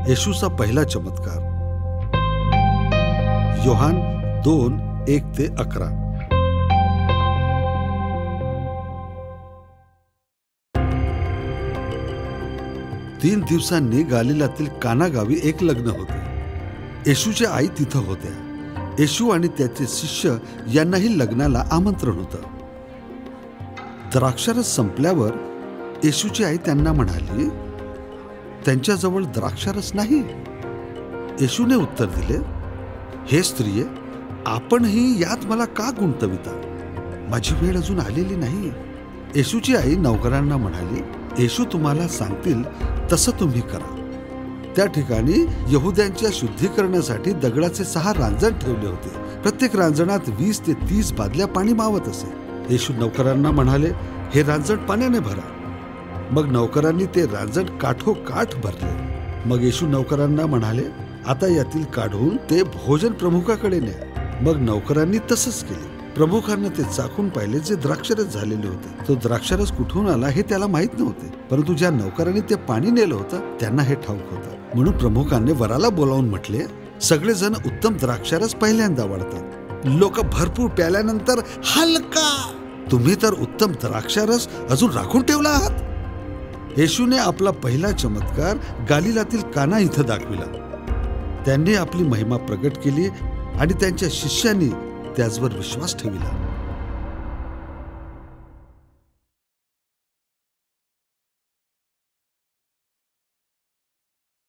येशूचा पहिला चमत्कार. योहान 2:1-11. तीन दिवसांनी गालिलातील काना गावी एक लग्न होते. येशूची आई तिथं होत्या. येशू आणि त्याचे शिष्य यांनाही लग्नाला आमंत्रण होतं. द्राक्षारस संपल्यावर येशूची आई त्यांना म्हणाली, त्यांच्याजवळ द्राक्षारस नाही. येशूने उत्तर दिले, हे स्त्रिये, आपणही यात मला का गुंतविता? माझी वेळ अजून आलेली नाही. येशूची आई नौकरांना म्हणाली, येशू तुम्हाला सांगतील तसं तुम्ही करा. त्या ठिकाणी यहुद्यांच्या शुद्धीकरणासाठी दगडाचे 6 रांजण ठेवले होते. प्रत्येक रांजणात 20 ते 30 बादल्या पाणी मावत असे. येशू नौकरांना म्हणाले, हे रांजण पाण्याने भरा. मग नौकरांनी ते रांजण काठोकाठ भरले. मग येशू नौकरांना म्हणाले, आता यातील काढून ते भोजन प्रमुखाकडे न्या. मग नौकरांनी तसंच केले. प्रमुखांना ते चाखून पाहिले, जे द्राक्षारस झालेले होते. तो द्राक्षारस कुठून आला हे त्याला माहित नव्हते, परंतु ज्या नौकरांनी ते पाणी नेलं होतं त्यांना हे ठाऊक होतं. म्हणून प्रमुखांनी वराला बोलावून म्हटले, सगळेजण उत्तम द्राक्षारस पहिल्यांदा वाढतात, लोक भरपूर प्याल्यानंतर हलका. तुम्ही तर उत्तम द्राक्षारस अजून राखून ठेवला आहात. येशूने आपला पहिला चमत्कार गालिलातील काना इथं दाखविला. त्यांनी आपली महिमा प्रगट केली आणि त्यांच्या शिष्यांनी त्याचवर विश्वास ठेविला.